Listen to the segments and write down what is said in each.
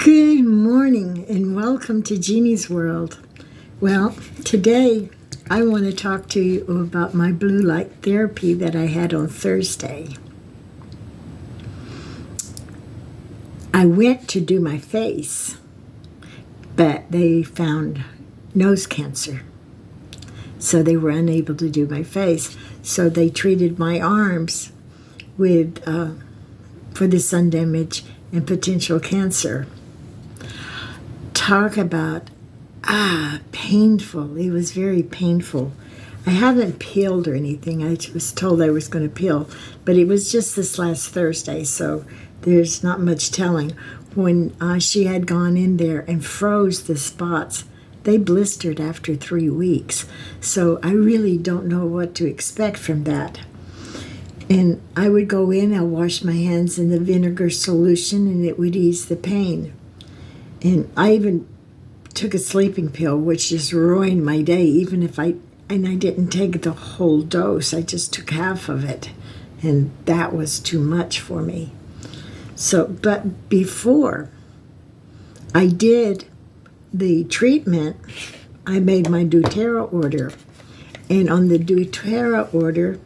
Good morning and welcome to Jeannie's World. Well, today I want to talk to you about my blue light therapy that I had on Thursday. I went to do my face, but they found nose cancer. So they were unable to do my face. So they treated my arms with for the sun damage and potential cancer. Talk about painful. It was very painful. I haven't peeled or anything. I was told I was going to peel, but it was just this last Thursday, so there's not much telling. When she had gone in there and froze the spots, they blistered after 3 weeks. So I really don't know what to expect from that. And I would go in, I'll wash my hands in the vinegar solution, and it would ease the pain. And I even took a sleeping pill, which just ruined my day, even if I didn't take the whole dose. I just took half of it, and that was too much for me. So, but before I did the treatment, I made my doterra order. And on the doterra order,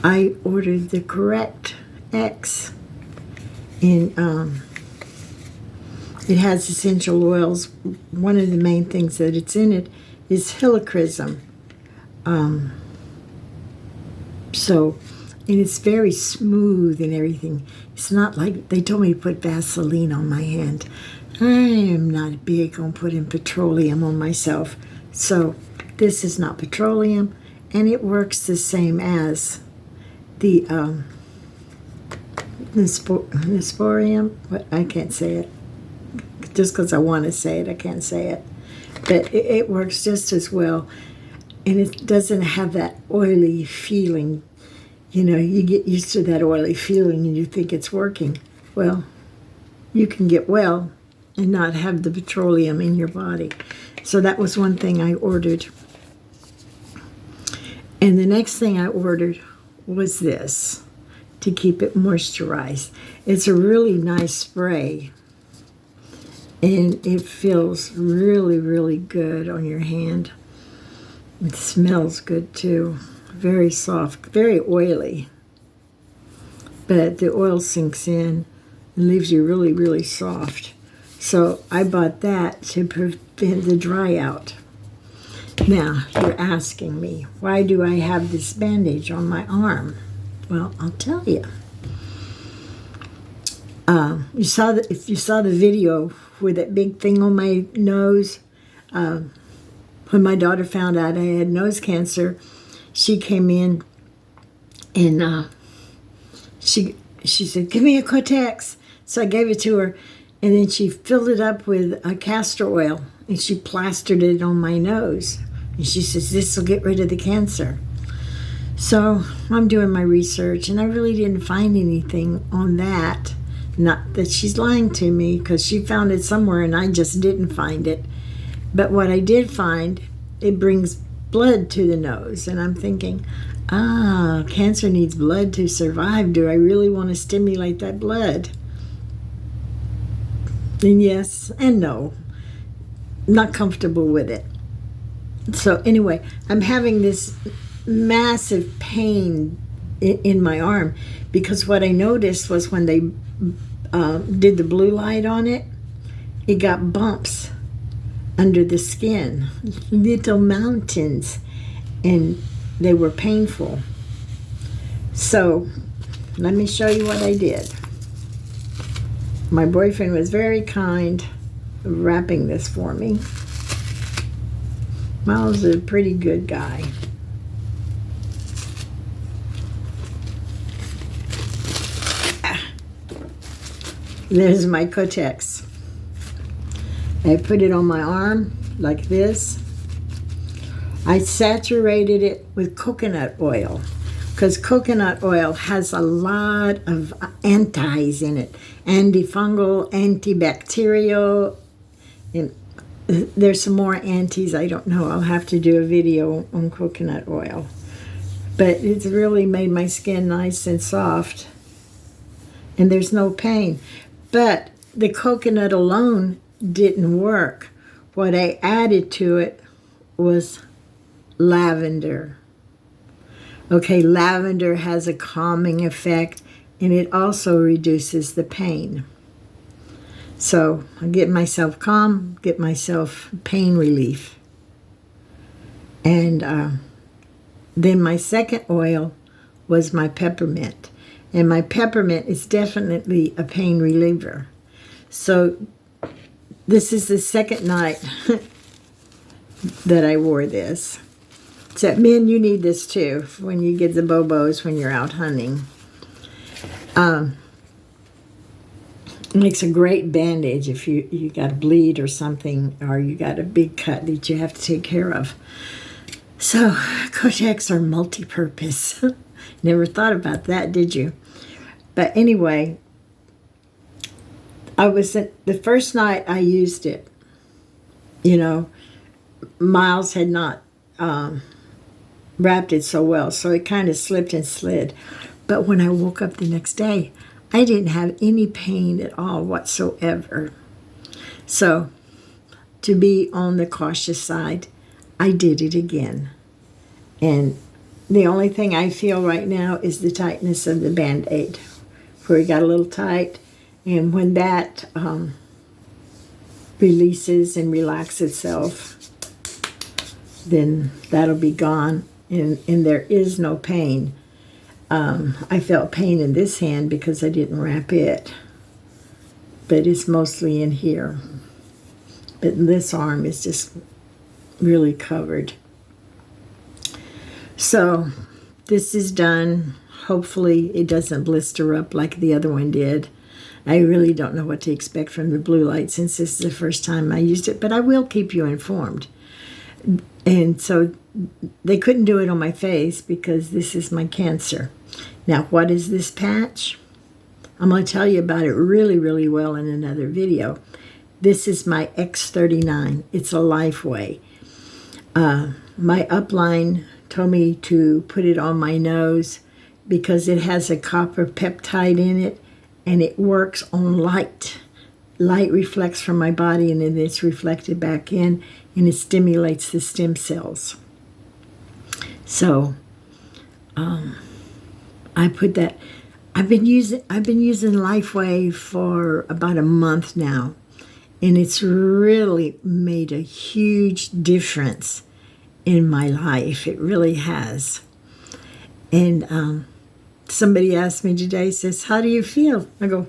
I ordered the correct X. And it has essential oils. One of the main things that it's in it is helichrysum. And it's very smooth and everything. It's not like they told me to put Vaseline on my hand. I am not big on putting petroleum on myself. So this is not petroleum, and it works the same as the sporium. What, I can't say it. Just because I want to say it, I can't say it. But it works just as well. And it doesn't have that oily feeling. You know, you get used to that oily feeling and you think it's working. Well, you can get well and not have the petroleum in your body. So that was one thing I ordered. And the next thing I ordered was this, to keep it moisturized. It's a really nice spray. And it feels really, really good on your hand. It smells good too. Very soft, very oily. But the oil sinks in and leaves you really, really soft. So I bought that to prevent the dry out. Now, you're asking me, why do I have this bandage on my arm? Well, I'll tell you. If you saw the video with that big thing on my nose, when my daughter found out I had nose cancer, she came in and she said, "Give me a Kotex." So I gave it to her, and then she filled it up with castor oil, and she plastered it on my nose. And she says, "This will get rid of the cancer." So I'm doing my research, and I really didn't find anything on that. Not that she's lying to me, because she found it somewhere and I just didn't find it. But what I did find, it brings blood to the nose. And I'm thinking, cancer needs blood to survive. Do I really want to stimulate that blood? And yes and no. Not comfortable with it. So anyway, I'm having this massive pain in my arm, because what I noticed was when they did the blue light on it, it got bumps under the skin, little mountains, and they were painful. So let me show you what I did. My boyfriend was very kind of wrapping this for me. Miles is a pretty good guy. There's my Kotex. I put it on my arm like this. I saturated it with coconut oil, because coconut oil has a lot of antis in it. Antifungal, antibacterial, and there's some more antis. I don't know. I'll have to do a video on coconut oil. But it's really made my skin nice and soft. And there's no pain. But the coconut alone didn't work. What I added to it was lavender. Okay, lavender has a calming effect, and it also reduces the pain. So I get myself calm, get myself pain relief. And then my second oil was my peppermint. And my peppermint is definitely a pain reliever. So this is the second night that I wore this. So men, you need this too when you get the bobos when you're out hunting. It makes a great bandage if you got a bleed or something, or you got a big cut that you have to take care of. So Kojaks are multi-purpose. Never thought about that, did you? But anyway, the first night I used it, Miles had not wrapped it so well, so it kind of slipped and slid. But when I woke up the next day, I didn't have any pain at all whatsoever. So, to be on the cautious side, I did it again. And the only thing I feel right now is the tightness of the Band-Aid, where it got a little tight. And when that releases and relaxes itself, then that'll be gone, and there is no pain. I felt pain in this hand because I didn't wrap it, but it's mostly in here. But this arm is just really covered. So this is done. Hopefully it doesn't blister up like the other one did. I really don't know what to expect from the blue light since this is the first time I used it, but I will keep you informed. And so they couldn't do it on my face because this is my cancer. Now, what is this patch? I'm going to tell you about it really, really well in another video. This is my X39. It's a Lifeway. My upline told me to put it on my nose because it has a copper peptide in it, and it works on light. Light reflects from my body, and then it's reflected back in, and it stimulates the stem cells. So, I put that. I've been using Lifeway for about a month now, and it's really made a huge difference in my life. It really has. And somebody asked me today, says, "How do you feel?" I go,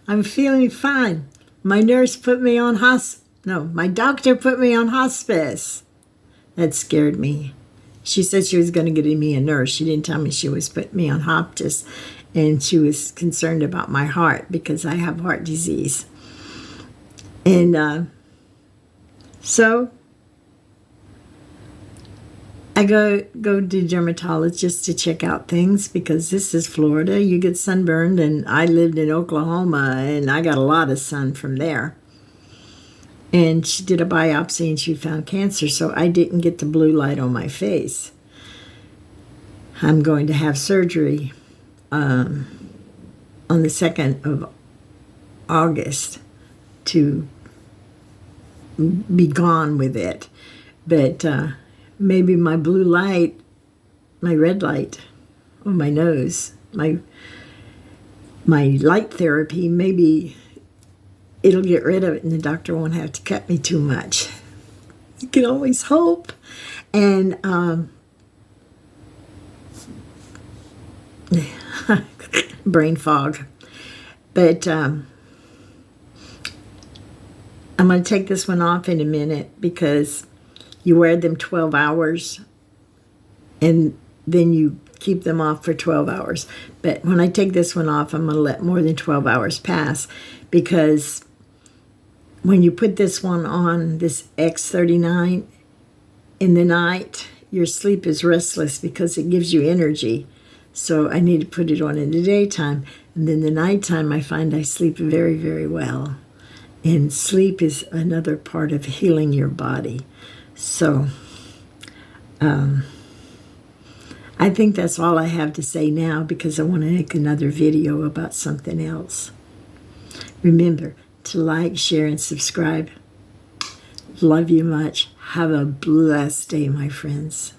I'm feeling fine. My nurse put me on my doctor put me on hospice. That scared me. She said she was going to get me a nurse. She didn't tell me she was putting me on hospice, and she was concerned about my heart because I have heart disease. And so I go to dermatologists to check out things because this is Florida. You get sunburned, and I lived in Oklahoma, and I got a lot of sun from there. And she did a biopsy, and she found cancer, so I didn't get the blue light on my face. I'm going to have surgery on the 2nd of August to be gone with it. But maybe my blue light, my red light on my nose, my light therapy, maybe it'll get rid of it and the doctor won't have to cut me too much. You can always hope. And brain fog. But I'm going to take this one off in a minute because you wear them 12 hours and then you keep them off for 12 hours. But when I take this one off, I'm going to let more than 12 hours pass because when you put this one on, this X39, in the night, your sleep is restless because it gives you energy. So I need to put it on in the daytime. And then the nighttime, I find I sleep very, very well. And sleep is another part of healing your body. So I think that's all I have to say now because I want to make another video about something else. Remember to like, share, and subscribe. Love you much. Have a blessed day, my friends.